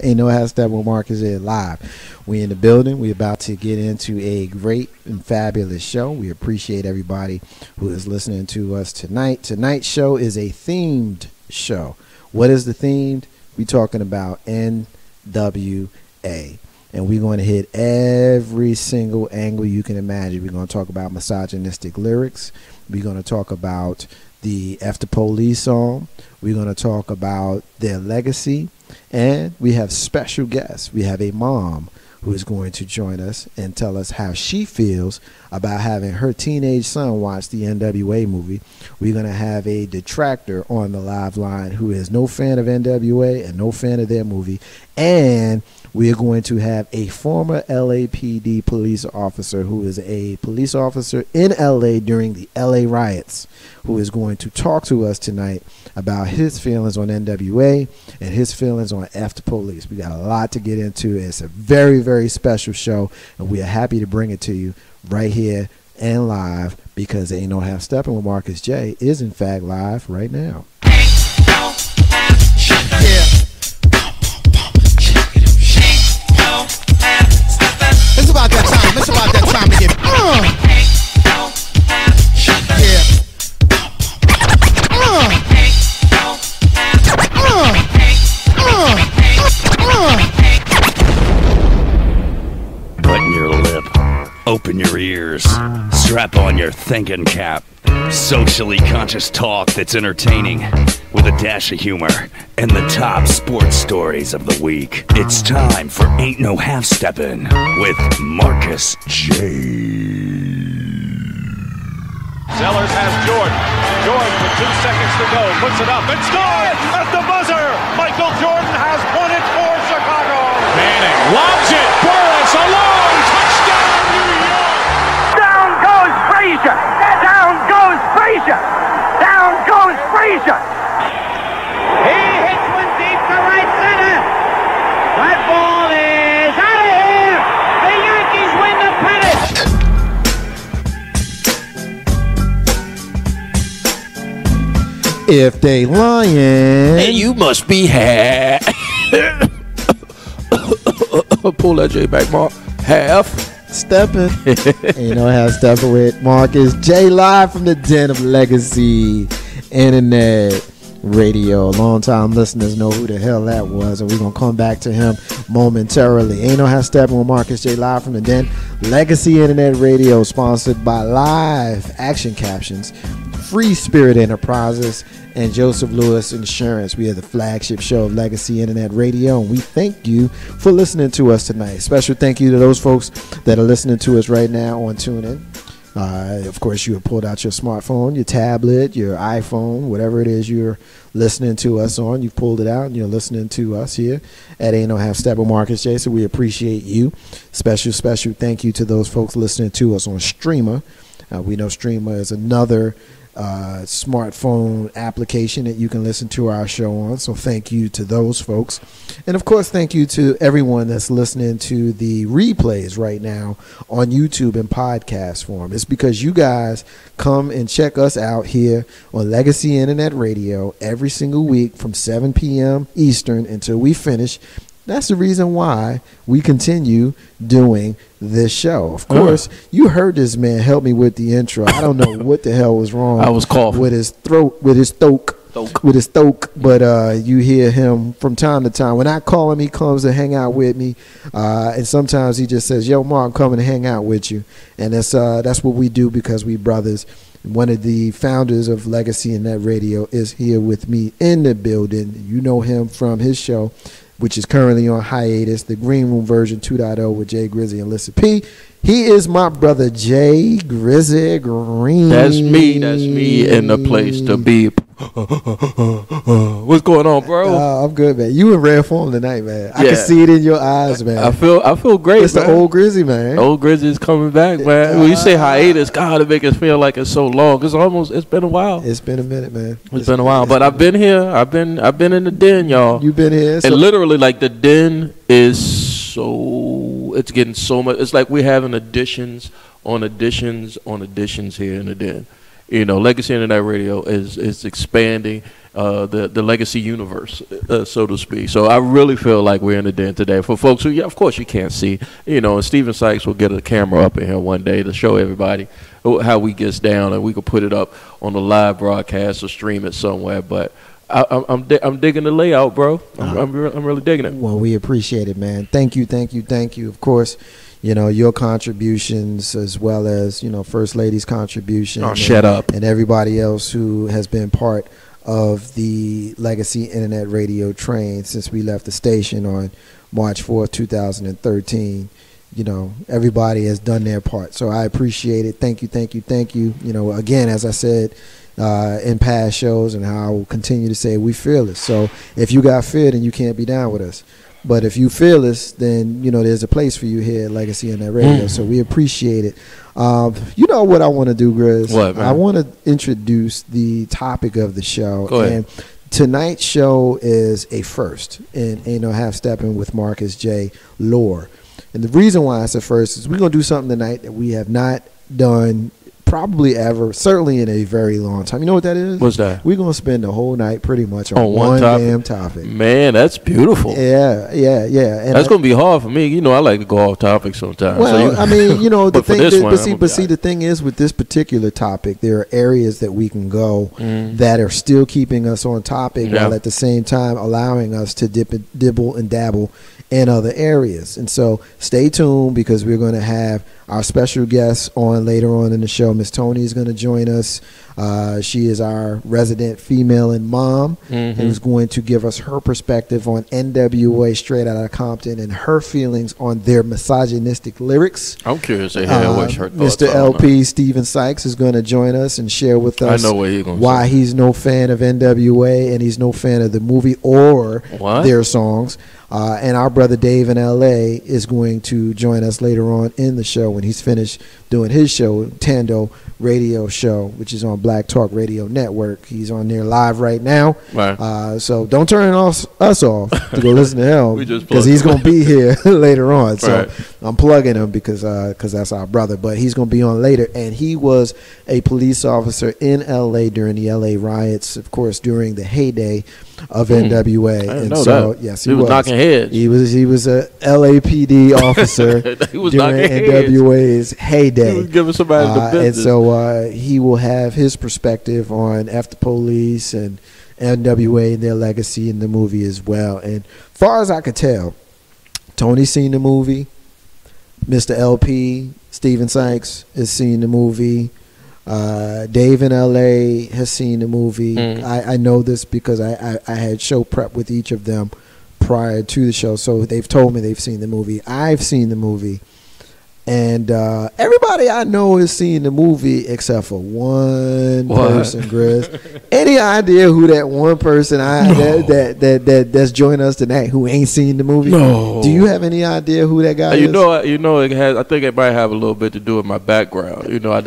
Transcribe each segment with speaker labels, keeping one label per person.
Speaker 1: Ain't no half step with Marcus here live. We in the building. We about to get into a great and fabulous show. We appreciate everybody who is listening to us tonight. Tonight's show is a themed show. What is the theme? We talking about NWA. And we're going to hit every single angle you can imagine. We're going to talk about misogynistic lyrics. We're going to talk about the F the Police song. We're going to talk about their legacy. And we have special guests. We have a mom who is going to join us and tell us how she feels about having her teenage son watch the NWA movie. We're going to have a detractor on the live line who is no fan of NWA and no fan of their movie. And we are going to have a former LAPD police officer who is a police officer in LA during the LA riots, who is going to talk to us tonight about his feelings on NWA and his feelings on F the Police. We got a lot to get into. It's a very, very special show, and we are happy to bring it to you right here and live, because Ain't No Half Steppin' with Marcus J is in fact live right now.
Speaker 2: It's about that time. It's about that time to get.
Speaker 3: Button your lip, open your ears, strap on your thinking cap. Socially conscious talk that's entertaining with a dash of humor and the top sports stories of the week. It's time for Ain't No Half Steppin' with Marcus J.
Speaker 4: Sellers has Jordan. Jordan with 2 seconds to go. Puts it up and scores at the buzzer. Michael Jordan has won it for Chicago. Manning lobs it. Burris alone. Touchdown, New York.
Speaker 5: Down goes Frazier. Down goes Frazier. Down goes Frazier. He hits one deep to right center. That ball is out of here. The Yankees win the pennant.
Speaker 1: If they lying,
Speaker 3: Hey, you must be half. Pull that J back, Mark. Half.
Speaker 1: stepping. Ain't no half stepping with Marcus J live from the den of Legacy Internet Radio. Long-time listeners know who the hell that was, and we're going to come back to him momentarily. Ain't no half stepping with Marcus J live from the den. Legacy Internet Radio, sponsored by Live Action Captions, Free Spirit Enterprises, and Joseph Lewis Insurance. We are the flagship show of Legacy Internet Radio, and we thank you for listening to us tonight. Special thank you to those folks that are listening to us right now on TuneIn. Of course, you have pulled out your smartphone, your tablet, your iPhone, whatever it is you're listening to us on. You've pulled it out and you're listening to us here at Ain't No Half Step with Marcus J. So we appreciate you. Special thank you to those folks listening to us on Streamer. We know Streamer is another smartphone application that you can listen to our show on. So thank you to those folks. And of course, thank you to everyone that's listening to the replays right now on YouTube in podcast form. It's because you guys come and check us out here on Legacy Internet Radio every single week from 7 p.m. Eastern until we finish. That's the reason why we continue doing this show. Of course, you heard this man help me with the intro. I don't know what the hell was wrong.
Speaker 3: I was coughing
Speaker 1: with his throat, with his thoke. But you hear him from time to time. When I call him, he comes to hang out with me, and sometimes he just says, "Yo, Mark, I'm coming to hang out with you." And that's what we do because we brothers. One of the founders of Legacy and Net Radio is here with me in the building. You know him from his show, which is currently on hiatus, the Green Room version 2.0 with Jay Grizzy and Lissa P. He is my brother, Jay Grizzy Green.
Speaker 3: That's me in the place to be. What's going on, bro?
Speaker 1: I'm good, man. You in rare form tonight, man. I can see it in your eyes, man.
Speaker 3: I feel great.
Speaker 1: It's
Speaker 3: man.
Speaker 1: the old Grizzy, man.
Speaker 3: Old Grizzy's coming back, man. When you say hiatus, God, it make us feel like it's so long. It's been a while.
Speaker 1: It's been a minute, man.
Speaker 3: It's been a while, but I've been here. I've been in the den, y'all.
Speaker 1: You been here,
Speaker 3: and literally, like the den is so. It's getting so much. It's like we're having additions on additions on additions here in the den.
Speaker 6: You know, Legacy Internet Radio is expanding the legacy universe, so to speak. So I really feel like we're in the den today. For folks who, yeah, of course you can't see, you know, and Steven Sykes will get a camera up in here one day to show everybody how we gets down, and we could put it up on the live broadcast or stream it somewhere. But I'm digging the layout, bro. I'm really digging it.
Speaker 1: Well, we appreciate it, man. Thank you. Of course, you know, your contributions as well as, you know, First Lady's contribution.
Speaker 6: Oh, shut up.
Speaker 1: And everybody else who has been part of the Legacy Internet Radio train since we left the station on March 4th, 2013. You know, everybody has done their part. So I appreciate it. Thank you. You know, again, as I said in past shows, and how I will continue to say, we fearless. So if you got fear, then you can't be down with us. But if you fearless, then, you know, there's a place for you here at Legacy Internet Radio. So we appreciate it. You know what I want to do, Grizz?
Speaker 6: What, man?
Speaker 1: I want to introduce the topic of the show.
Speaker 6: Go ahead.
Speaker 1: And tonight's show is a first in Ain't No Half Steppin' with Marcus J. Lore. And the reason why it's a first is we're going to do something tonight that we have not done probably ever, certainly in a very long time. You know what that is?
Speaker 6: What's that?
Speaker 1: We're going to spend the whole night pretty much on one damn topic.
Speaker 6: Man, that's beautiful.
Speaker 1: Yeah. And
Speaker 6: that's going to be hard for me. You know, I like to go off topic sometimes.
Speaker 1: Well,
Speaker 6: so
Speaker 1: I mean, you know, the thing,
Speaker 6: but
Speaker 1: the thing is with this particular topic, there are areas that we can go that are still keeping us on topic while at the same time allowing us to dibble and dabble in other areas. And so stay tuned, because we're going to have our special guest on later on in the show. Miss Tony is going to join us. She is our resident female and mom, who's going to give us her perspective on NWA Straight Outta Compton and her feelings on their misogynistic lyrics.
Speaker 6: I'm curious to hear what her thoughts
Speaker 1: Mr.
Speaker 6: are.
Speaker 1: LP Steven Sykes is going to join us and share with us why he's no fan of NWA and he's no fan of the movie or their songs. And our brother Dave in LA is going to join us later on in the show when he's finished doing his show, Tando Radio Show, which is on Black Talk Radio Network. He's on there live right now. Right. So don't turn us off to go listen to him, because he's going to be here later on. So I'm plugging him because that's our brother. But he's going to be on later. And he was a police officer in LA during the LA riots, of course, during the heyday of NWA.
Speaker 6: I didn't
Speaker 1: and
Speaker 6: know
Speaker 1: so
Speaker 6: that.
Speaker 1: yes,
Speaker 6: he was knocking heads.
Speaker 1: He was a LAPD officer during NWA's heyday.
Speaker 6: He was giving somebody the business.
Speaker 1: And so he will have his perspective on F the Police and NWA and their legacy in the movie as well. And far as I could tell, Tony's seen the movie. Mr. LP, Steven Sykes, has seen the movie. Dave in LA has seen the movie. I know this because I had show prep with each of them prior to the show, so they've told me they've seen the movie. I've seen the movie, and everybody I know has seen the movie except for one person, Grizz. Any idea who that one person that's joined us tonight who ain't seen the movie?
Speaker 6: No.
Speaker 1: Do you have any idea who that guy is?
Speaker 6: You know, it has. I think it might have a little bit to do with my background. You know, I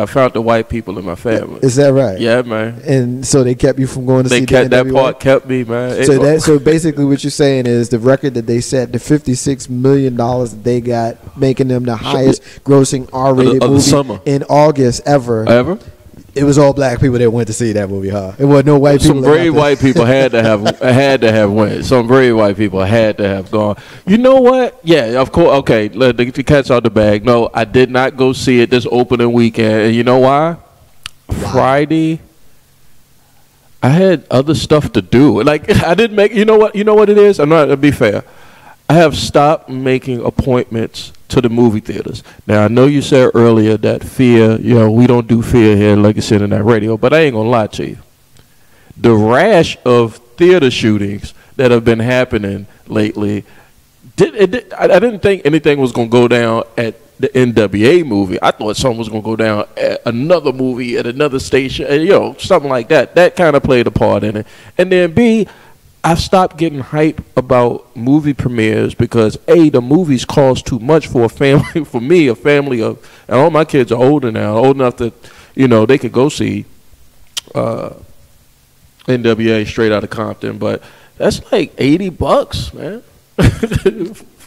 Speaker 6: found the white people in my family.
Speaker 1: Is that right?
Speaker 6: Yeah, man.
Speaker 1: And so they kept you from going to see the NWA?
Speaker 6: That part kept me, man.
Speaker 1: So basically what you're saying is the record that they set, the $56 million that they got, making them the highest grossing R-rated movie in August ever. It was all black people that went to see that movie, huh? It wasn't no white people.
Speaker 6: Some brave white people had to have went. Some brave white people had to have gone. You know what? Yeah, of course. Okay, let the cat's out the bag. No, I did not go see it this opening weekend. And you know why? Friday, I had other stuff to do. Like, I didn't make. You know what it is. I'm not. To be fair, I have stopped making appointments to the movie theaters. Now, I know you said earlier that fear, you know, we don't do fear here at Legacy Internet Radio, but I ain't gonna lie to you. The rash of theater shootings that have been happening lately, I didn't think anything was gonna go down at the NWA movie. I thought something was gonna go down at another movie at another station, you know, something like that. That kind of played a part in it. And then B, I've stopped getting hype about movie premieres because A, the movies cost too much for a family. For me, a family of, and all my kids are older now, old enough that, you know, they could go see NWA Straight Outta Compton, but that's like $80, man.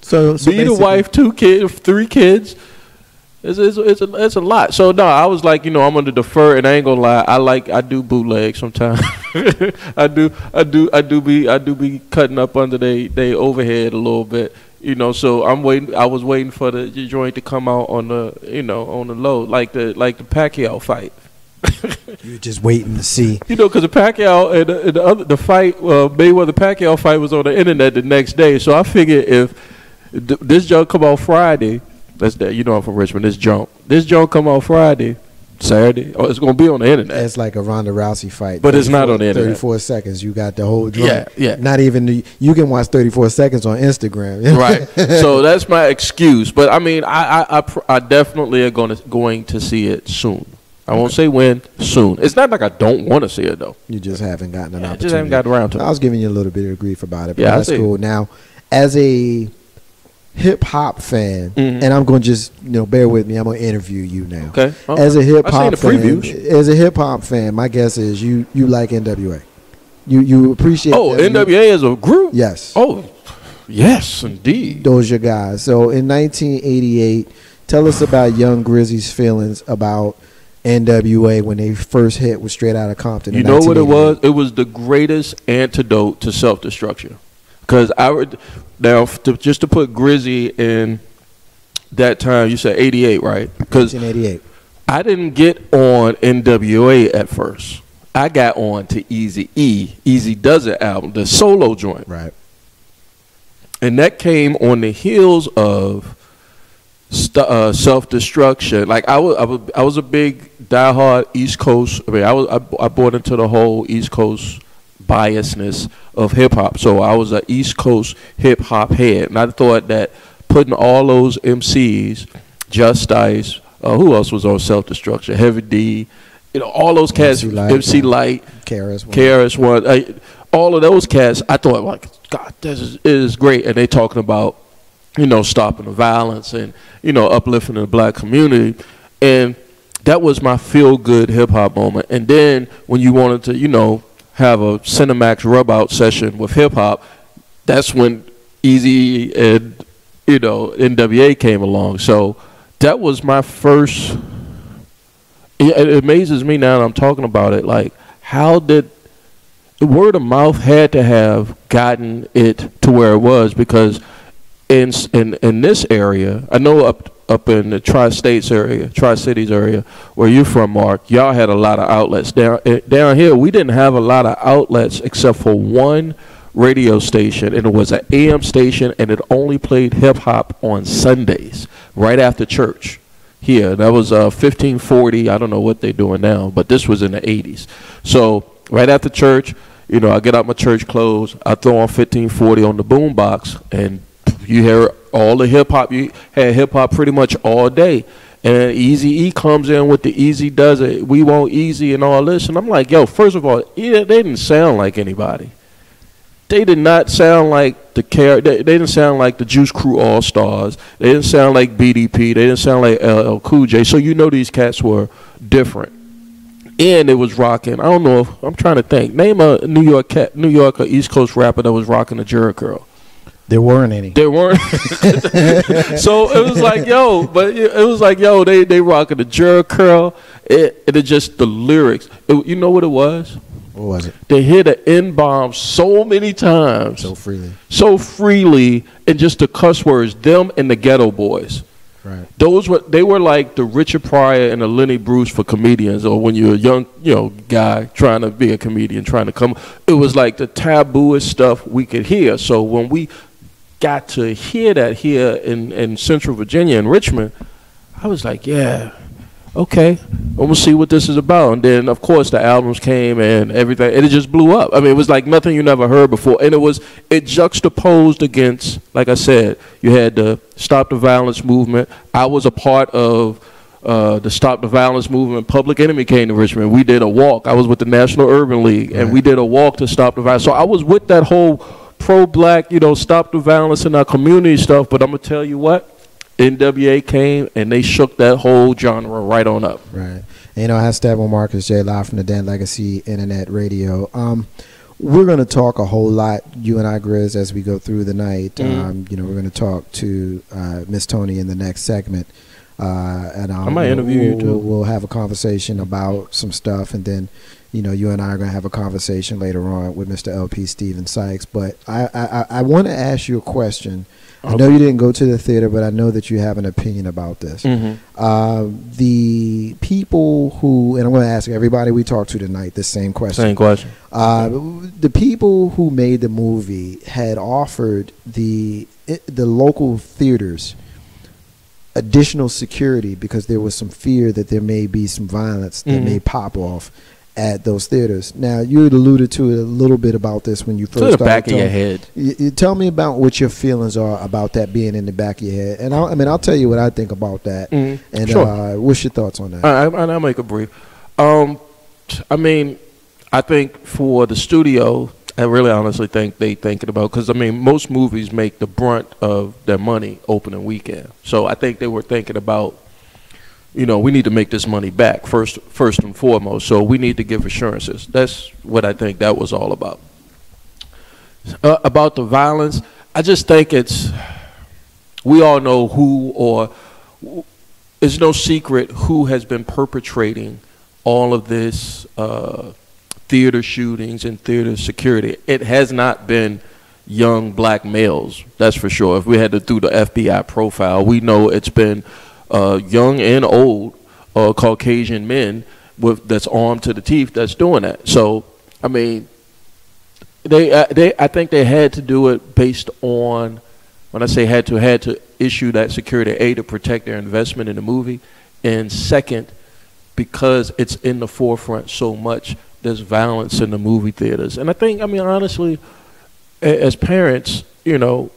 Speaker 6: So me, the wife, 2 kids, 3 kids. It's a lot. So no, I was like, I'm gonna defer, and I ain't gonna lie. I do bootleg sometimes. I do be cutting up under they overhead a little bit. So I'm waiting. I was waiting for the joint to come out on the on the low, like the Pacquiao fight.
Speaker 1: You're just waiting to see.
Speaker 6: Because the Pacquiao and the fight, Mayweather Pacquiao fight was on the internet the next day. So I figured if this junk come out Friday, that's that. I'm from Richmond. This junk come out Friday, Saturday. Oh, it's gonna be on the internet.
Speaker 1: It's like a Ronda Rousey fight,
Speaker 6: but it's not on the internet.
Speaker 1: 34 seconds. You got the whole drum.
Speaker 6: Yeah.
Speaker 1: Not even you can watch 34 seconds on Instagram.
Speaker 6: Right. So that's my excuse. But I mean, I definitely are going to see it soon. I won't say when, soon. It's not like I don't want to see it, though.
Speaker 1: You just haven't gotten an opportunity.
Speaker 6: Just haven't gotten around to it.
Speaker 1: I was giving you a little bit of grief about it, but
Speaker 6: yeah,
Speaker 1: that's cool. Now, as a hip-hop fan, and I'm going to just, bear with me. I'm going to interview you now.
Speaker 6: Okay.
Speaker 1: As a hip-hop
Speaker 6: fan,
Speaker 1: my guess is you like NWA. You appreciate
Speaker 6: NWA as a group?
Speaker 1: Yes.
Speaker 6: Oh, yes, indeed.
Speaker 1: Those your guys. So in 1988, tell us about Young Grizzy's feelings about NWA when they first hit with Straight Outta Compton.
Speaker 6: You know what it was? It was the greatest antidote to self-destruction. Because just to put Grizzy in that time, you said 88, right?
Speaker 1: 1988.
Speaker 6: I didn't get on NWA at first. I got on to Eazy-E, Easy Does It album, the solo joint.
Speaker 1: Right.
Speaker 6: And that came on the heels of self-destruction. Like I was a big diehard East Coast. I mean, I bought into the whole East Coast biasness of hip hop. So I was an East Coast hip hop head, and I thought that putting all those MCs, Just Ice, who else was on self-destruction? Heavy D, all those cats, MC Light, KRS-One, all of those cats. I thought, like, God, this is great, and they talking about stopping the violence and, uplifting the black community. And that was my feel-good hip-hop moment. And then when you wanted to, have a Cinemax rub-out session with hip-hop, that's when Eazy and, NWA came along. So that was my first. It amazes me now that I'm talking about it. Like, how did the word of mouth had to have gotten it to where it was? Because in this area, I know up in the Tri-States area, Tri-Cities area, where you're from, Mark, y'all had a lot of outlets. Down here, we didn't have a lot of outlets except for one radio station, and it was an AM station, and it only played hip-hop on Sundays, right after church. Here, that was 1540. I don't know what they're doing now, but this was in the 80s. So right after church, I get out my church clothes, I throw on 1540 on the boombox, and you hear all the hip-hop. You had hip-hop pretty much all day. And Eazy-E comes in with the Easy Does It, We Want Easy and all this. And I'm like, yo, first of all, they didn't sound like anybody. They did not sound like they didn't sound like the Juice Crew All-Stars. They didn't sound like BDP. They didn't sound like LL Cool J. So these cats were different. And it was rocking. I don't know I'm trying to think. Name a New York or East Coast rapper that was rocking the Jera Curl.
Speaker 1: There weren't any.
Speaker 6: There weren't. So it was like, they rocking the Jera Curl. It just the lyrics. You know what it was?
Speaker 1: What was it?
Speaker 6: They hit an N-bomb so many times. So freely. And just the cuss words, them and the Ghetto Boys.
Speaker 1: Right.
Speaker 6: They were like the Richard Pryor and the Lenny Bruce for comedians, or when you're a young, guy trying to be a comedian, trying to come. It was like the tabooest stuff we could hear. So when we got to hear that here in Central Virginia in Richmond, I was like, yeah, okay, I'm gonna see what this is about. And then of course the albums came and everything, and it just blew up. I mean, it was like nothing you never heard before, and it juxtaposed against, like I said, you had the Stop the Violence movement. I was a part of the Stop the Violence movement. Public Enemy came to Richmond. We did a walk. I was with the National Urban League, and we did a walk to stop the violence. So I was with that whole pro-black, stop the violence in our community stuff. But I'm gonna tell you what, NWA came and they shook that whole genre right on up.
Speaker 1: Right. And, I have Steppin with Marcus J. live from the Dan Legacy Internet Radio. We're going to talk a whole lot, you and I, Grizz, as we go through the night. We're going to talk to Miss Tony in the next segment. And
Speaker 6: I might interview you too.
Speaker 1: We'll have a conversation about some stuff, and then, you know, you and I are going to have a conversation later on with Mr. LP Steven Sykes. But I want to ask you a question. I know you didn't go to the theater, but I know that you have an opinion about this. The people who, and I'm going to ask everybody we talked to tonight this same question.
Speaker 6: Same question.
Speaker 1: The people who made the movie had offered the local theaters additional security because there was some fear that there may be some violence that may pop off at those theaters. Now, you had alluded to it a little bit about this when you first started.
Speaker 6: To the back of your head.
Speaker 1: You tell me about what your feelings are about that being in the back of your head. And I'll tell you what I think about that. And
Speaker 6: sure.
Speaker 1: What's your thoughts on that?
Speaker 6: I'll make it brief. I mean, I think for the studio, I really honestly think they thinking about, because I mean, most movies make the brunt of their money opening weekend. So I think they were thinking about, you know, we need to make this money back first and foremost. So we need to give assurances. That's what I think that was all about. About the violence, I just think we all know who, or it's no secret who has been perpetrating all of this theater shootings and theater security. It has not been young black males, that's for sure. If we had to do the FBI profile, we know it's been young and old Caucasian men that's armed to the teeth that's doing that. So, I mean, I think they had to do it based on, when I say had to issue that security, A, to protect their investment in the movie, and second, because it's in the forefront so much, there's violence in the movie theaters. And I think, I mean, honestly, as parents, you know,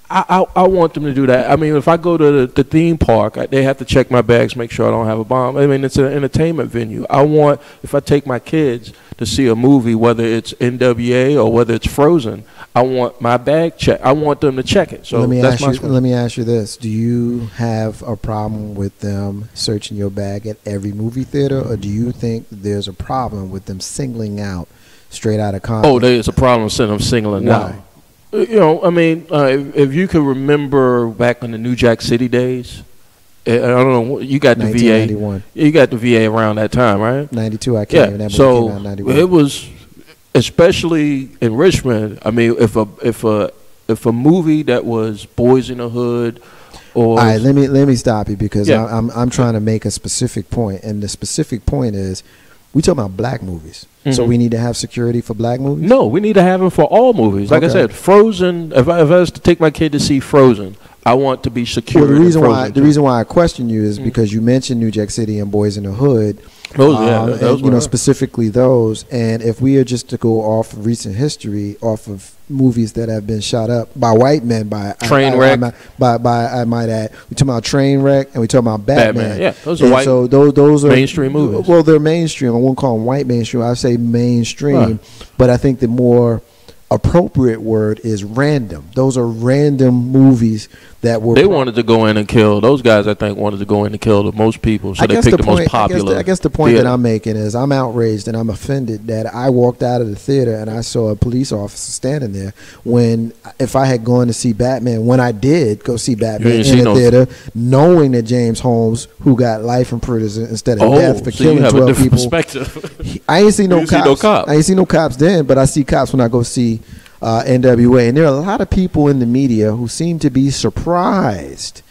Speaker 6: I want them to do that. I mean, if I go to the theme park, they have to check my bags, make sure I don't have a bomb. I mean, it's an entertainment venue. If I take my kids to see a movie, whether it's NWA or whether it's Frozen, I want my bag checked. I want them to check it. So let
Speaker 1: me ask you this: do you have a problem with them searching your bag at every movie theater, or do you think there's a problem with them singling out straight out of Compton?
Speaker 6: Oh, there's a problem with them singling out. You know, I mean, if you can remember back in the New Jack City days, I don't know, you got the VA. You got the VA around that time, right?
Speaker 1: 92, I came. Yeah, that
Speaker 6: so
Speaker 1: came out 91.
Speaker 6: It was, especially in Richmond. I mean, if a movie that was Boys in the Hood, or
Speaker 1: all right, let me stop you because I'm trying to make a specific point, and the specific point is, we talking about black movies. So we need to have security for black movies?
Speaker 6: No, we need to have it for all movies. Like I said, Frozen, if I was to take my kid to see Frozen, I want to be secure.
Speaker 1: Well, the reason why I question you is because you mentioned New Jack City and Boys in the Hood.
Speaker 6: Those
Speaker 1: you know, specifically those. And if we are just to go off of recent history, off of movies that have been shot up by white men, by
Speaker 6: Trainwreck,
Speaker 1: I might add, we talking about Trainwreck and we talking about Batman.
Speaker 6: Yeah, those are white.
Speaker 1: So those are
Speaker 6: mainstream movies.
Speaker 1: Well, they're mainstream. I won't call them white mainstream. I say mainstream, but I think the more appropriate word is random. Those are random movies that were.
Speaker 6: They wanted to go in and kill. Those guys, I think, wanted to go in and kill the most people. So they picked the most popular.
Speaker 1: I guess the point that I'm making is I'm outraged and I'm offended that I walked out of the theater and I saw a police officer standing there when, if I had gone to see Batman, when I did go see Batman in the theater, knowing that James Holmes, who got life in prison instead of death for killing 12 people.
Speaker 6: Perspective.
Speaker 1: I ain't seen no cops. I ain't seen no cops then, but I see cops when I go see NWA, and there are a lot of people in the media who seem to be surprised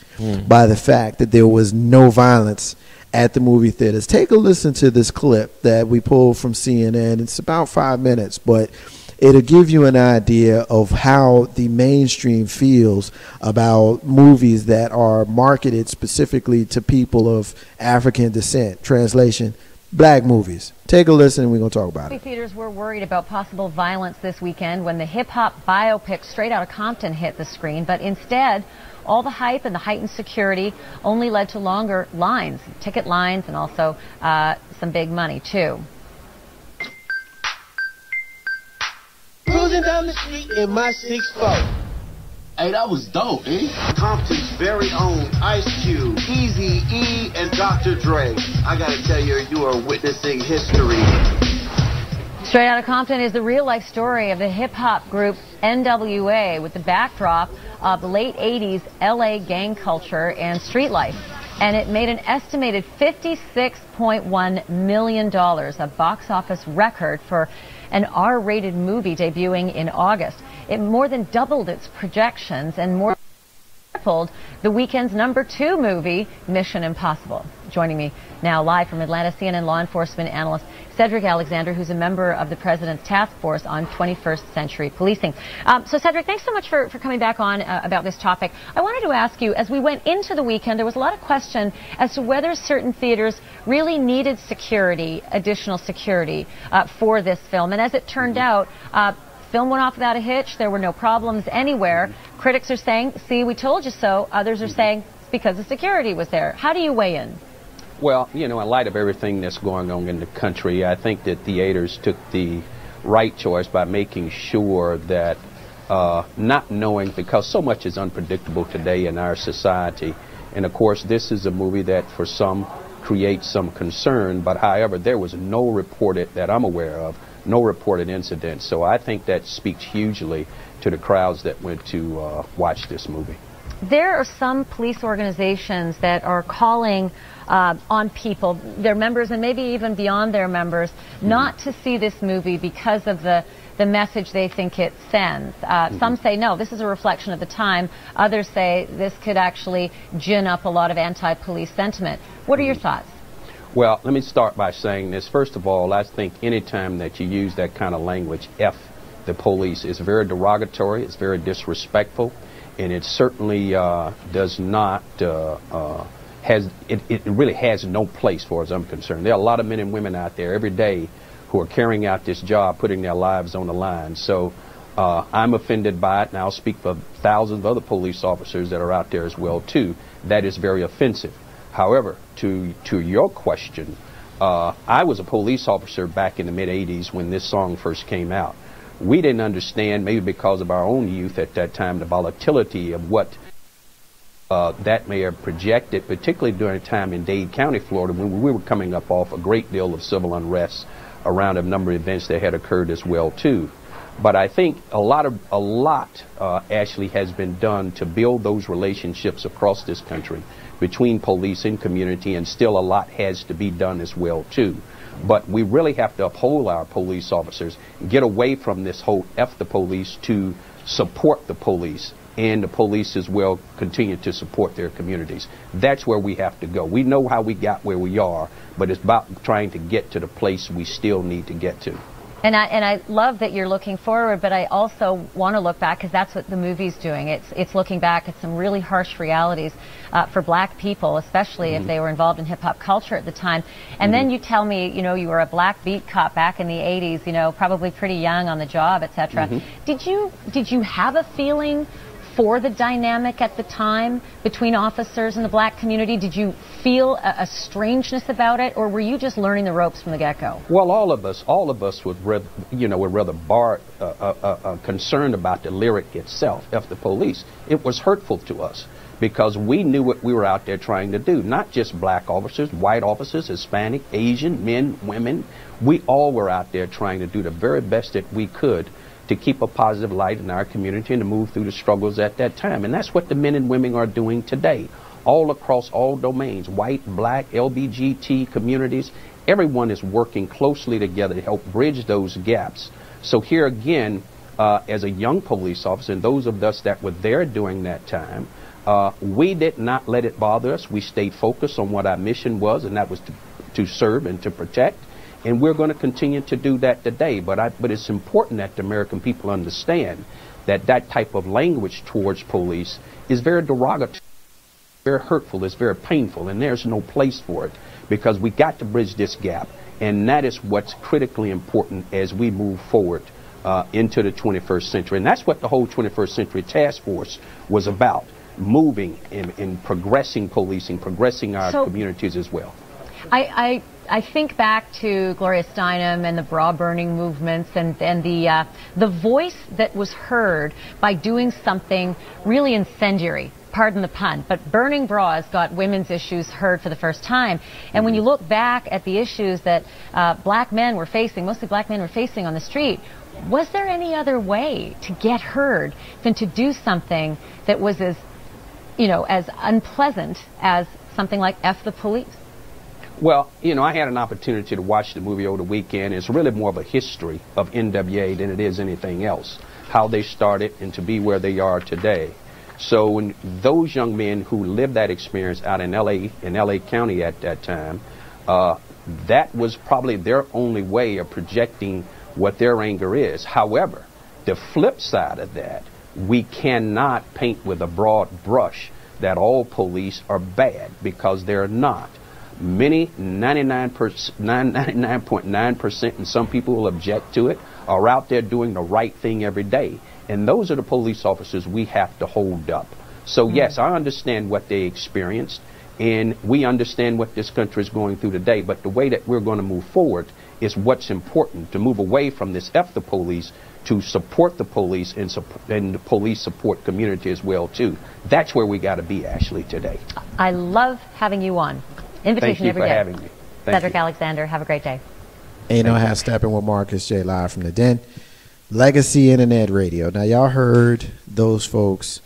Speaker 1: by the fact that there was no violence at the movie theaters. Take a listen to this clip that we pulled from CNN. It's about 5 minutes, but it'll give you an idea of how the mainstream feels about movies that are marketed specifically to people of African descent. Translation: black movies. Take a listen and we're going to talk about it.
Speaker 7: Theaters were worried about possible violence this weekend when the hip-hop biopic Straight Outta Compton hit the screen, but instead, all the hype and the heightened security only led to longer lines, ticket lines, and also some big money, too.
Speaker 8: Cruising down the street in my 6'4".
Speaker 9: Hey, that was dope, eh?
Speaker 8: Compton's very own Ice Cube, Eazy-E, and Dr. Dre. I gotta tell you, you are witnessing history.
Speaker 7: Straight Outta Compton is the real-life story of the hip-hop group NWA with the backdrop of the late 80s LA gang culture and street life. And it made an estimated $56.1 million, a box office record for an R-rated movie debuting in August. It more than doubled its projections and more tripled the weekend's #2 movie, Mission Impossible. Joining me now live from Atlanta, CNN law enforcement analyst Cedric Alexander, who's a member of the President's Task Force on 21st Century Policing. So Cedric, thanks so much for coming back on about this topic. I wanted to ask you, as we went into the weekend, there was a lot of question as to whether certain theaters really needed security, additional security, for this film. And as it turned out, film went off without a hitch. There were no problems anywhere. Critics are saying, see, we told you so. Others are saying it's because the security was there. How do you weigh in?
Speaker 10: Well, you know, in light of everything that's going on in the country, I think that theaters took the right choice by making sure that not knowing, because so much is unpredictable today in our society. And of course, this is a movie that for some creates some concern. But however, there was no reported, that I'm aware of, no reported incidents. So I think that speaks hugely to the crowds that went to watch this movie.
Speaker 7: There are some police organizations that are calling on people, their members and maybe even beyond their members, not to see this movie because of the message they think it sends. Some say, no, this is a reflection of the time. Others say this could actually gin up a lot of anti-police sentiment. What are your thoughts?
Speaker 10: Well, let me start by saying this. First of all, I think any time that you use that kind of language, F the police, is very derogatory, it's very disrespectful, and it certainly does not, it really has no place for as I'm concerned. There are a lot of men and women out there every day who are carrying out this job, putting their lives on the line. So I'm offended by it, and I'll speak for thousands of other police officers that are out there as well, too. That is very offensive. However, to your question, I was a police officer back in the mid-'80s when this song first came out. We didn't understand, maybe because of our own youth at that time, the volatility of what that may have projected, particularly during a time in Dade County, Florida, when we were coming up off a great deal of civil unrest around a number of events that had occurred as well, too. But I think a lot actually has been done to build those relationships across this country between police and community, and still a lot has to be done as well, too. But we really have to uphold our police officers, get away from this whole F the police to support the police, and the police as well continue to support their communities. That's where we have to go. We know how we got where we are, but it's about trying to get to the place we still need to get to.
Speaker 7: And I love that you're looking forward, but I also want to look back, because that's what the movie's doing. It's looking back at some really harsh realities for black people, especially if they were involved in hip-hop culture at the time. And then you tell me, you know, you were a black beat cop back in the 80s, you know, probably pretty young on the job, etc. Did you have a feeling for the dynamic at the time between officers and the black community? Did you feel a strangeness about it, or were you just learning the ropes from the get-go?
Speaker 10: Well, all of us were rather concerned about the lyric itself, F the police. It was hurtful to us because we knew what we were out there trying to do. Not just black officers, white officers, Hispanic, Asian, men, women. We all were out there trying to do the very best that we could to keep a positive light in our community and to move through the struggles at that time. And that's what the men and women are doing today, all across all domains, white, black, LBGT communities. Everyone is working closely together to help bridge those gaps. So here again, as a young police officer, and those of us that were there during that time, we did not let it bother us. We stayed focused on what our mission was, and that was to serve and to protect. And we're going to continue to do that today. But it's important that the American people understand that that type of language towards police is very derogatory, very hurtful, it's very painful, and there's no place for it, because we got to bridge this gap. And that is what's critically important as we move forward into the 21st century. And that's what the whole 21st Century Task Force was about, moving and progressing policing, progressing our communities as well.
Speaker 7: I think back to Gloria Steinem and the bra burning movements and the voice that was heard by doing something really incendiary, pardon the pun, but burning bras got women's issues heard for the first time. And when you look back at the issues that black men were facing, mostly black men were facing on the street, was there any other way to get heard than to do something that was as, as unpleasant as something like F the Police?
Speaker 10: Well, I had an opportunity to watch the movie over the weekend. It's really more of a history of NWA than it is anything else, how they started and to be where they are today. So when those young men who lived that experience out in LA County at that time, that was probably their only way of projecting what their anger is. However, the flip side of that, we cannot paint with a broad brush that all police are bad, because they're not. Many, 99.9%, and some people will object to it, are out there doing the right thing every day. And those are the police officers we have to hold up. So yes, I understand what they experienced, and we understand what this country is going through today, but the way that we're going to move forward is what's important, to move away from this F the police to support the police and the police support community as well too. That's where we got to be, Ashley, today.
Speaker 7: I love having you on. Invitation every day.
Speaker 10: Thank you for having me.
Speaker 7: Cedric Alexander, have a great day.
Speaker 1: Ain't no half stepping with Marcus J. live from the Den. Legacy Internet Radio. Now, y'all heard those folks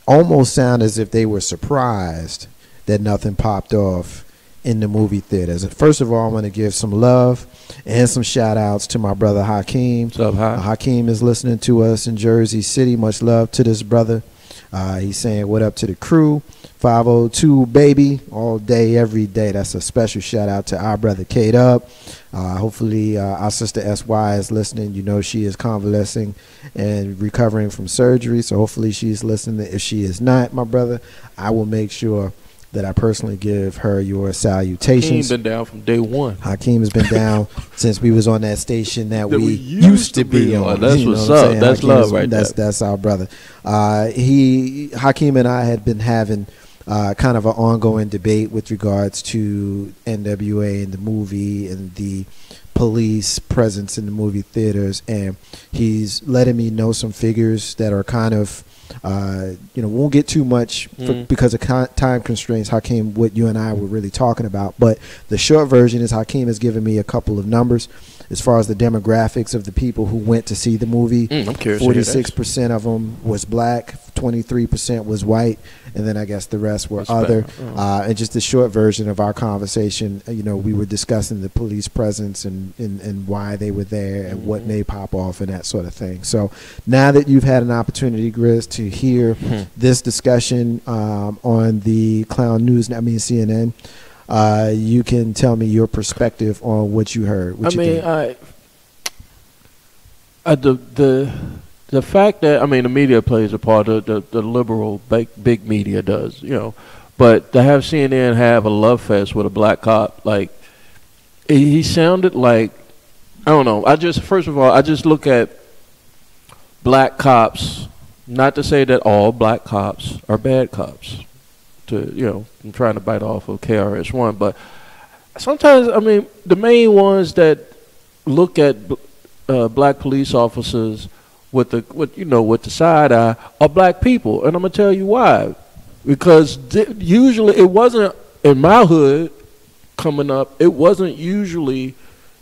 Speaker 1: almost sound as if they were surprised that nothing popped off in the movie theaters. First of all, I want to give some love and some shout outs to my brother Hakeem.
Speaker 6: What's up, Hakeem?
Speaker 1: Hakeem is listening to us in Jersey City. Much love to this brother. He's saying what up to the crew. 502 baby, all day, every day. That's a special shout out to our brother K-Dub. Hopefully our sister SY is listening. She is convalescing and recovering from surgery, so hopefully she's listening. If she is not, my brother, I will make sure that I personally give her your salutations.
Speaker 6: Hakeem's been down from day one.
Speaker 1: Hakeem has been down since we was on that station that we used to be on.
Speaker 6: That's what's up. That's Hakeem love right there.
Speaker 1: That's our brother. Hakeem and I had been having kind of an ongoing debate with regards to NWA and the movie and the police presence in the movie theaters, and he's letting me know some figures that are kind of won't get too much because of time constraints, Hakeem, what you and I were really talking about. But the short version is Hakeem has given me a couple of numbers as far as the demographics of the people who went to see the movie.
Speaker 6: I'm curious.
Speaker 1: 46% of them was black, 23% was white, and then I guess the rest were other. And just the short version of our conversation, we were discussing the police presence and why they were there and what may pop off and that sort of thing. So now that you've had an opportunity, Grizz, to hear this discussion on the Clown News, CNN, you can tell me your perspective on what you heard.
Speaker 6: The fact that the media plays a part of the liberal big media does, but to have CNN have a love fest with a black cop, like he sounded like, I don't know. First of all, I just look at black cops. Not to say that all black cops are bad cops. I'm trying to bite off of KRS-One, but sometimes, the main ones that look at black police officers with the side eye are black people, and I'm gonna tell you why. Because usually it wasn't in my hood coming up. It wasn't usually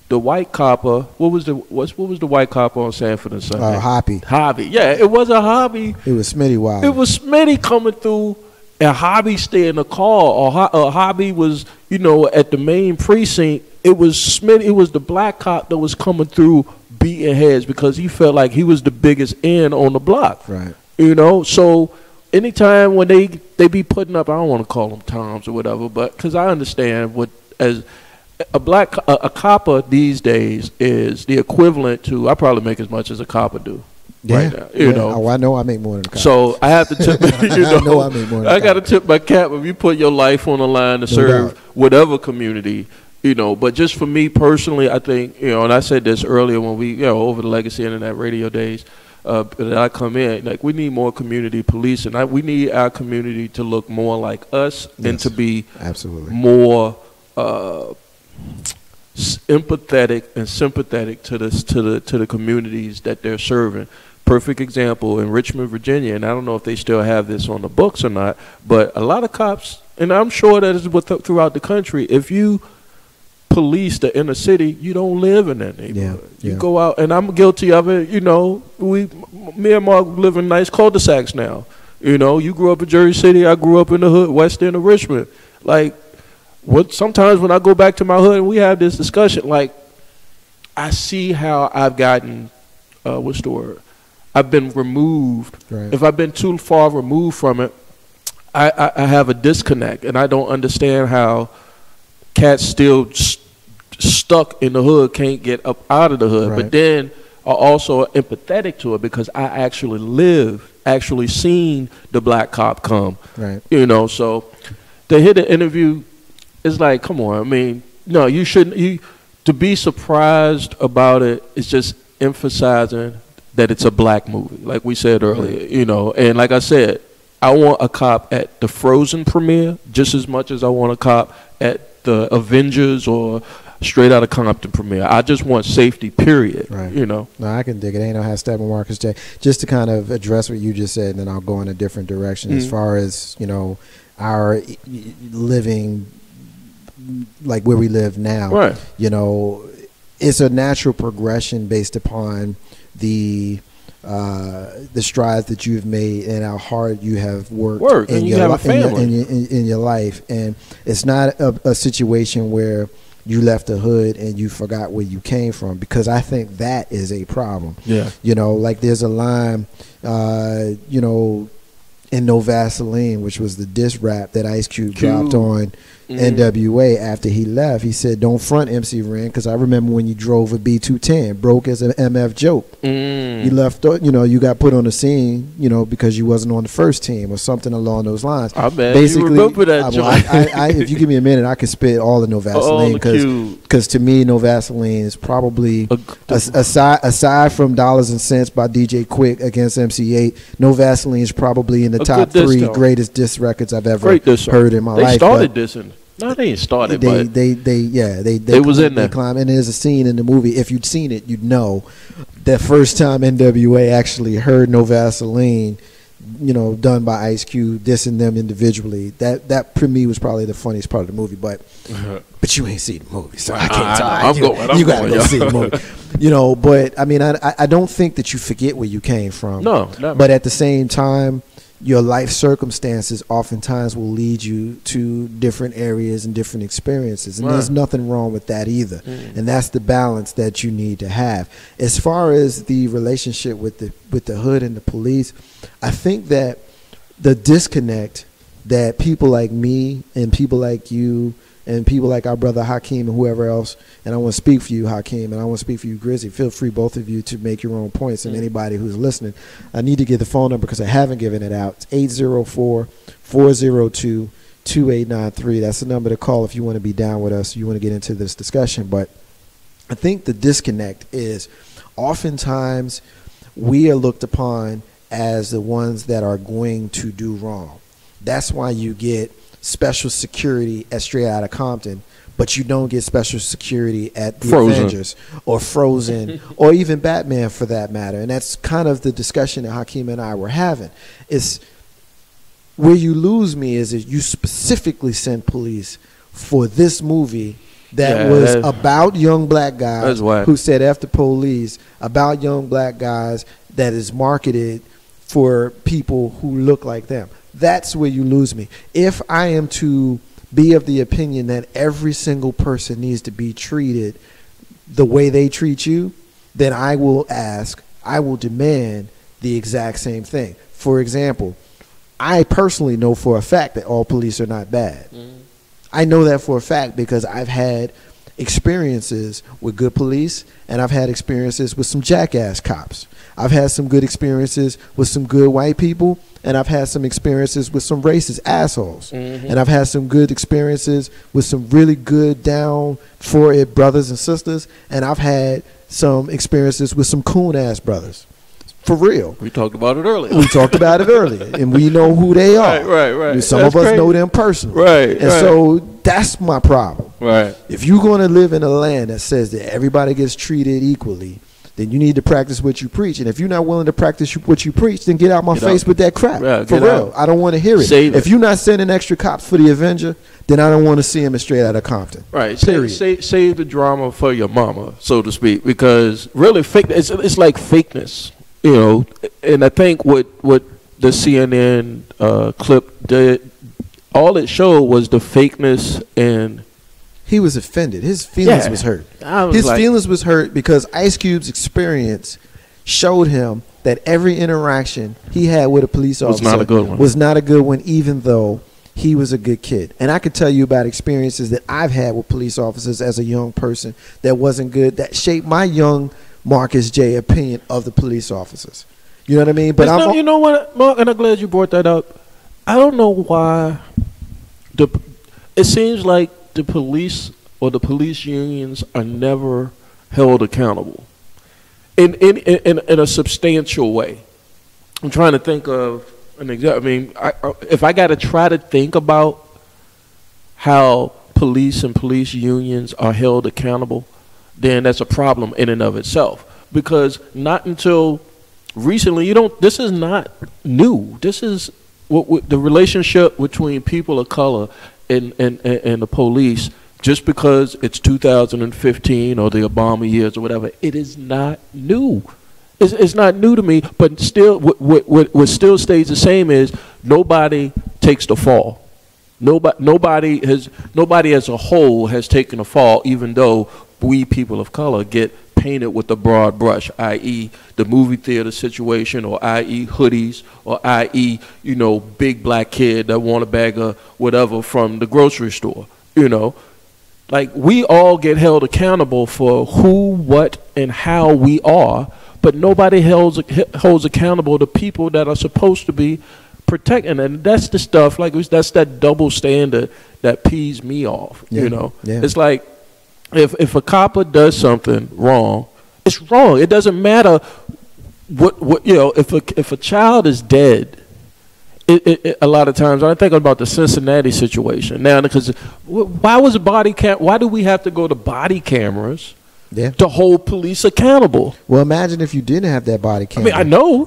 Speaker 6: the white copper. What was the white copper on Sanford and Sunday? Hobby. Yeah, it was a Hobby.
Speaker 1: It was Smitty Wild.
Speaker 6: It was Smitty coming through. And Hobby stayed in the car, or Hobby was, at the main precinct. It was Smitty. It was the black cop that was coming through beating heads because he felt like he was the biggest end on the block.
Speaker 1: Right.
Speaker 6: So anytime when they be putting up, I don't want to call them toms or whatever, but because I understand what as a copper these days is the equivalent to, I probably make as much as a copper do.
Speaker 1: Yeah,
Speaker 6: right now, you know.
Speaker 1: Oh, I know I make more than a cop.
Speaker 6: So I have to tip. I know I make more than a cop. I got to tip my cap if you put your life on the line to serve whatever community, But just for me personally, I think, and I said this earlier when we, over the Legacy Internet Radio days, that I come in, like we need more community policing. We need our community to look more like us and to be
Speaker 1: absolutely
Speaker 6: more empathetic and sympathetic to the communities that they're serving. Perfect example in Richmond, Virginia, and I don't know if they still have this on the books or not, but a lot of cops, and I'm sure that is throughout the country, if you police the inner city, you don't live in that neighborhood. You go out, and I'm guilty of it. You know, me and Mark live in nice cul-de-sacs now. You know, you grew up in Jersey City, I grew up in the hood, west end of Richmond. Like, sometimes when I go back to my hood and we have this discussion, like, I see how I've gotten, what's the word? I've been removed.
Speaker 1: Right.
Speaker 6: If I've been too far removed from it, I have a disconnect, and I don't understand how cats still stuck in the hood can't get up out of the hood.
Speaker 1: Right.
Speaker 6: But then are also empathetic to it because I actually seen the black cop come.
Speaker 1: Right.
Speaker 6: You know, so to hear the interview, it's like, come on. I mean, no, you shouldn't. To be surprised about it is just emphasizing that it's a black movie, like we said earlier, you know. And like I said, I want a cop at the Frozen premiere just as much as I want a cop at the Avengers or Straight Outta Compton premiere. I just want safety, period.
Speaker 1: Right.
Speaker 6: You know.
Speaker 1: No, I can dig it. Ain't no how Steppin, Marcus J. Just to kind of address what you just said, and then I'll go in a different direction as far as, you know, our living, like where we live now.
Speaker 6: Right.
Speaker 1: You know, it's a natural progression based upon the strides that you've made and how hard you have worked in
Speaker 6: and you
Speaker 1: your
Speaker 6: have a family
Speaker 1: in your life, and it's not a situation where you left the hood and you forgot where you came from, because I think that is a problem.
Speaker 6: Yeah.
Speaker 1: You know, like there's a line, you know, in No Vaseline, which was the diss rap that Ice Cube dropped on NWA after he left. He said, "Don't front MC Ren, because I remember when you drove a B210, broke as an MF joke. You left, you know, you got put on the scene, you know, because you wasn't on the first team or something along those lines."
Speaker 6: I bet
Speaker 1: basically,
Speaker 6: you remember that joke.
Speaker 1: if you give me a minute, I could spit all of No Vaseline, because to me, No Vaseline is probably aside from Dollars and Cents by DJ Quick against MC8, No Vaseline is probably in the top 3 greatest diss records I've ever heard in my life.
Speaker 6: They started dissing. No, they ain't started.
Speaker 1: They
Speaker 6: was in there.
Speaker 1: Climb, and there's a scene in the movie. If you'd seen it, you'd know that first time NWA actually heard No Vaseline, you know, done by Ice Cube, dissing them individually. That for me was probably the funniest part of the movie. But you ain't seen the movie, so I can't talk. You gotta go see the movie. You know, but I mean, I don't think that you forget where you came from.
Speaker 6: No, never.
Speaker 1: But at the same time, your life circumstances oftentimes will lead you to different areas and different experiences, and there's nothing wrong with that either. And that's the balance that you need to have. As far as the relationship with the hood and the police, I think that the disconnect that people like me and people like you and people like our brother Hakeem and whoever else, and I want to speak for you, Hakeem, and I want to speak for you, Grizzy. Feel free, both of you, to make your own points, and anybody who's listening. I need to get the phone number because I haven't given it out. It's 804-402-2893. That's the number to call if you want to be down with us, you want to get into this discussion. But I think the disconnect is oftentimes we are looked upon as the ones that are going to do wrong. That's why you get special security at Straight Outta Compton, but you don't get special security at the Avengers or Frozen or even Batman for that matter. And that's kind of the discussion that Hakeem and I were having. Is where you lose me is that you specifically sent police for this movie that was about young black guys who said F the police, about young black guys, that is marketed for people who look like them. That's where you lose me. If I am to be of the opinion that every single person needs to be treated the way they treat you, then I will demand the exact same thing. For example, I personally know for a fact that all police are not bad. I know that for a fact because I've had experiences with good police, and I've had experiences with some jackass cops. I've had some good experiences with some good white people, and I've had some experiences with some racist assholes. And I've had some good experiences with some really good down for it brothers and sisters, and I've had some experiences with some coon ass brothers. For real.
Speaker 6: We talked about it earlier.
Speaker 1: And we know who they are.
Speaker 6: Right.
Speaker 1: Some of us know them personally. And so that's my problem. If you're going to live in a land that says that everybody gets treated equally, then you need to practice what you preach. And if you're not willing to practice what you preach, then get out my face with that crap.
Speaker 6: Yeah,
Speaker 1: for real. I don't want to hear it. If you're not sending extra cops for the Avenger, then I don't want to see him straight out of Compton.
Speaker 6: Right.
Speaker 1: Period.
Speaker 6: Save the drama for your mama, so to speak, because really fake. It's like fakeness, you know. And I think what the CNN clip did, all it showed was the fakeness, and
Speaker 1: he was offended. His feelings was hurt. His feelings was hurt because Ice Cube's experience showed him that every interaction he had with a police officer was not a good one, even though he was a good kid. And I could tell you about experiences that I've had with police officers as a young person that wasn't good, that shaped my young Marcus J. opinion of the police officers. You know what I mean? But
Speaker 6: you know what, Mark, and I'm glad you brought that up. I don't know why it seems like the police or the police unions are never held accountable in a substantial way. I'm trying to think of an example. I mean, if I got to try to think about how police and police unions are held accountable, then that's a problem in and of itself. Because not until recently, this is not new. This is what the relationship between people of color and the police. Just because it's 2015 or the Obama years or whatever, it is not new. It's not new to me. But still, what still stays the same is nobody takes the fall. Nobody as a whole has taken a fall, even though we people of color get painted with the broad brush, i.e. the movie theater situation, or i.e. hoodies, or i.e. big black kid that want a bag of whatever from the grocery store. Like, we all get held accountable for who, what, and how we are, but nobody holds accountable the people that are supposed to be protecting. And that's the stuff, that's that double standard that pees me off. Yeah. It's like, if a copper does something wrong, it's wrong. It doesn't matter what if a child is dead. A lot of times, I think about the Cincinnati situation now, because why was a body cam? Why do we have to go to body cameras to hold police accountable?
Speaker 1: Well, imagine if you didn't have that body camera.
Speaker 6: I mean, I know,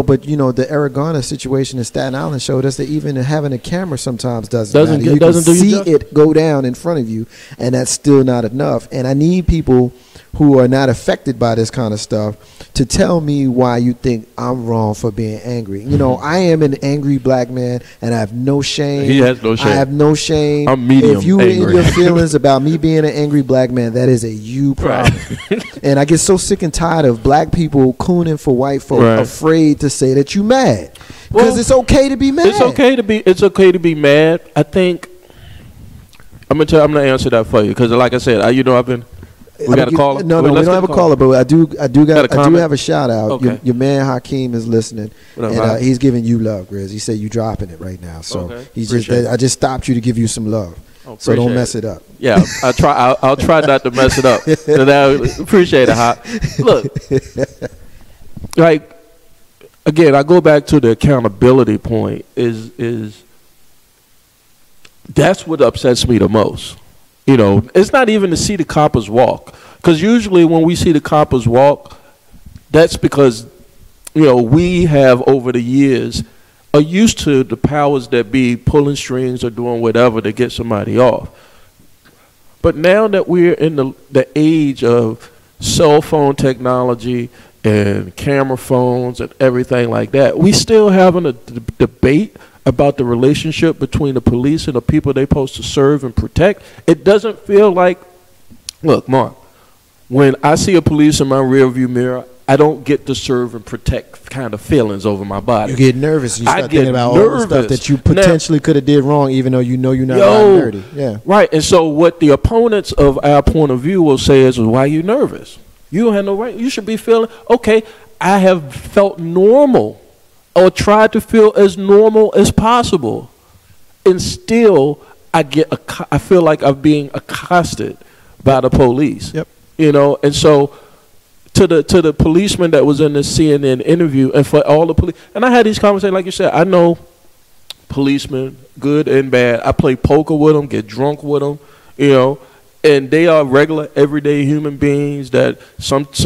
Speaker 1: but the Arizona situation in Staten Island showed us that even having a camera sometimes doesn't matter. You can see it go down in front of you, and that's still not enough. And I need people who are not affected by this kind of stuff to tell me why you think I'm wrong for being angry. I am an angry black man, and I have no shame.
Speaker 6: He has no shame.
Speaker 1: I have no shame.
Speaker 6: I'm medium
Speaker 1: If you
Speaker 6: angry.
Speaker 1: in your feelings about me being an angry black man, that is a you problem. Right. And I get so sick and tired of black people cooning for white folk, afraid to say that you mad. Because it's okay to be mad.
Speaker 6: It's okay to be mad. I think I'm gonna answer that for you, because like I said, I've been. We got a caller?
Speaker 1: No, we don't have a caller, but I do have a shout out.
Speaker 6: Okay.
Speaker 1: Your man Hakeem is listening, and he's giving you love, Grizz. He said you dropping it right now, so I just stopped you to give you some love. So don't mess it up.
Speaker 6: Yeah, I'll try not to mess it up. I appreciate it, Hop. Look, like, again, I go back to the accountability point. Is that's what upsets me the most. It's not even to see the coppers walk, because usually when we see the coppers walk, that's because we have over the years are used to the powers that be pulling strings or doing whatever to get somebody off. But now that we're in the age of cell phone technology and camera phones and everything like that, we still having a debate about the relationship between the police and the people they're supposed to serve and protect. It doesn't feel like, look, Mark, when I see a police in my rearview mirror, I don't get to serve and protect kind of feelings over my body.
Speaker 1: You get nervous. You start thinking about all the stuff that you potentially could have did wrong, even though you're not dirty. Yeah.
Speaker 6: Right. And so what the opponents of our point of view will say is, well, why are you nervous? You don't have no right. You should be feeling, okay, I have felt normal, or tried to feel as normal as possible, and still I feel like I'm being accosted by the police.
Speaker 1: Yep.
Speaker 6: And so to the policeman that was in the CNN interview, and for all the police, and I had these conversations, like you said, I know policemen, good and bad. I play poker with them, get drunk with them, And they are regular, everyday human beings that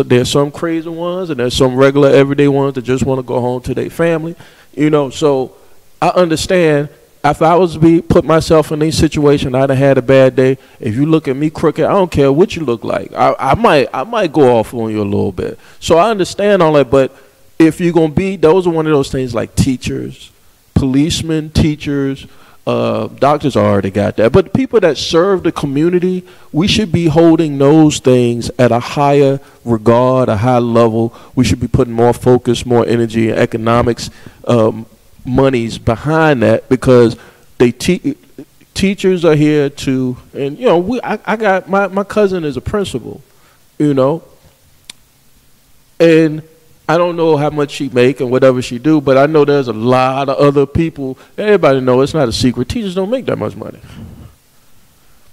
Speaker 6: there's some crazy ones and there's some regular, everyday ones that just want to go home to their family. You know, so I understand if I was to put myself in a situation, I'd have had a bad day. If you look at me crooked, I don't care what you look like. I might go off on you a little bit. So I understand all that, but if you're going to be, those are one of those things like teachers, policemen, teachers, doctors already got that. But people that serve the community, we should be holding those things at a higher regard, a high level. We should be putting more focus, more energy, and economics, monies behind that, because teachers are here to, and you know, I got my cousin is a principal, you know, and I don't know how much she make and whatever she do, but I know there's a lot of other people. Everybody know it's not a secret. Teachers don't make that much money.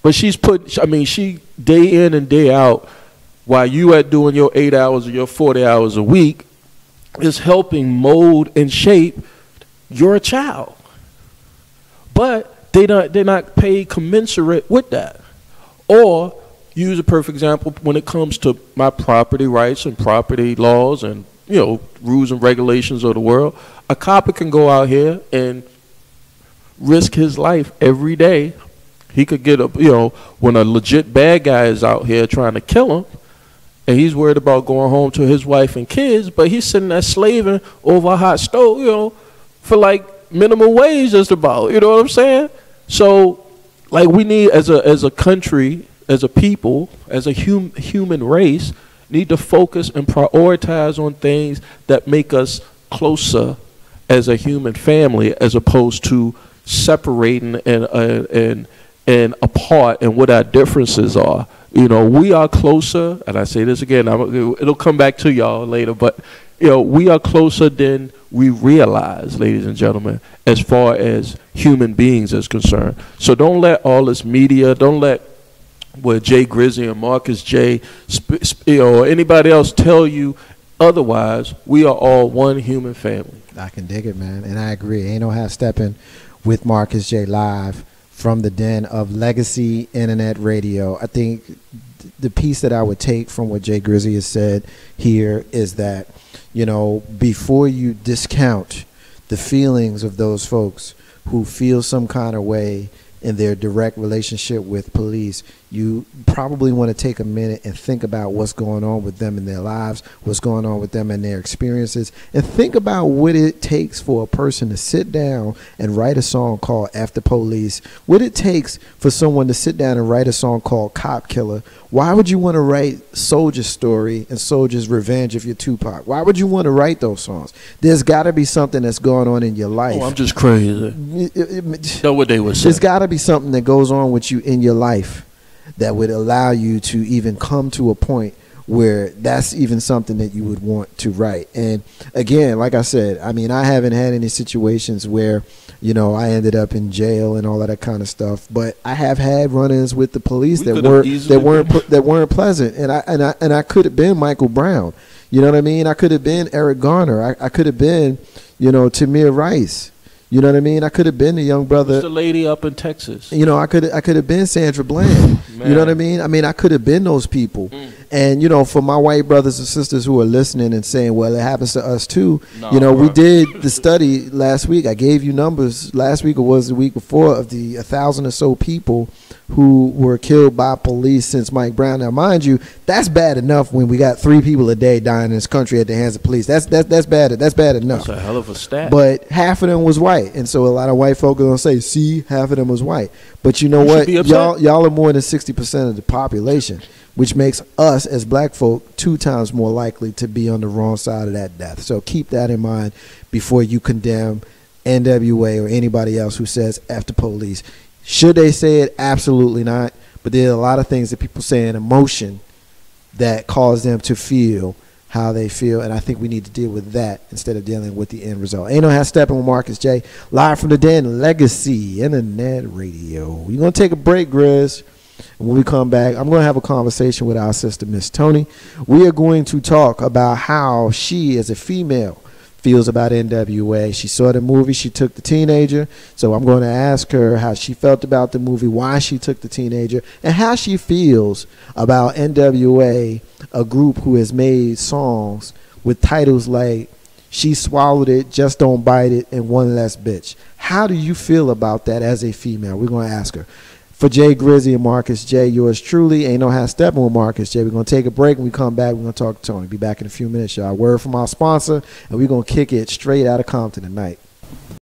Speaker 6: But she day in and day out, while you are doing your 8 hours or your 40 hours a week, is helping mold and shape your child. But they're not paid commensurate with that. Or use a perfect example when it comes to my property rights and property laws and, you know, rules and regulations of the world. A cop can go out here and risk his life every day. He could get when a legit bad guy is out here trying to kill him, and he's worried about going home to his wife and kids, but he's sitting there slaving over a hot stove, you know, for like minimum wage just about, you know what I'm saying? So, like, we need as a country, as a people, as a human race, need to focus and prioritize on things that make us closer as a human family, as opposed to separating and apart and what our differences are. You know, we are closer, and I say this again, it'll come back to y'all later, but you know, we are closer than we realize, ladies and gentlemen, as far as human beings is concerned. So don't let all this media, don't let Jay Grizzly and Marcus J, or anybody else tell you otherwise. We are all one human family.
Speaker 1: I can dig it, man, and I agree. Ain't no half stepping with Marcus J live from the den of Legacy Internet Radio. I think the piece that I would take from what Jay Grizzly has said here is that, you know, before you discount the feelings of those folks who feel some kind of way in their direct relationship with police, you probably want to take a minute and think about what's going on with them in their lives, what's going on with them in their experiences, and think about what it takes for a person to sit down and write a song called After Police, what it takes for someone to sit down and write a song called Cop Killer. Why would you want to write Soldier's Story and Soldier's Revenge if you're Tupac? Why would you want to write those songs? There's got to be something that's going on in your life.
Speaker 6: Oh, I'm just crazy. Know what they would say.
Speaker 1: There's got to be something that goes on with you in your life that would allow you to even come to a point where that's even something that you would want to write. And again, like I said, I mean, I haven't had any situations where, you know, I ended up in jail and all of that kind of stuff, but I have had run-ins with the police that weren't pleasant. And I could have been Michael Brown. You know what I mean? I could have been Eric Garner. I could have been, you know, Tamir Rice. You know what I mean? I could have been the young brother.
Speaker 6: Who's the lady up in Texas?
Speaker 1: You know, I could have been Sandra Bland. You know what I mean? I mean, I could have been those people. And, you know, for my white brothers and sisters who are listening and saying, well, it happens to us too. No, you know, we did the study last week. I gave you numbers last week, or was the week before, of the 1,000 or so people who were killed by police since Mike Brown. Now, mind you, that's bad enough when we got 3 people a day dying in this country at the hands of police. That's bad. That's bad enough.
Speaker 6: That's a hell of a stat.
Speaker 1: But half of them was white, and so a lot of white folk are gonna say, "See, half of them was white." But you know what? Y'all are more than 60% of the population, which makes us as black folk 2 times more likely to be on the wrong side of that death. So keep that in mind before you condemn NWA or anybody else who says after police. Should they say it? Absolutely not. But there are a lot of things that people say in emotion that cause them to feel how they feel, and I think we need to deal with that instead of dealing with the end result. Ain't no half stepping with Marcus J, live from the den, Legacy Internet Radio. We're going to take a break, Grizz. And when we come back, I'm going to have a conversation with our sister, Miss Tony. We are going to talk about how she, as a female feels about NWA. She saw the movie, she took the teenager. So I'm going to ask her how she felt about the movie, why she took the teenager, and how she feels about NWA, a group who has made songs with titles like She Swallowed It, Just Don't Bite It, and One Less Bitch. How do you feel about that as a female? We're going to ask her. For Jay Grizzy and Marcus J, yours truly. Ain't no how stepping with Marcus J. We're going to take a break. When we come back, we're going to talk to Tony. Be back in a few minutes, y'all. Word from our sponsor, and we're going to kick it straight out of Compton tonight.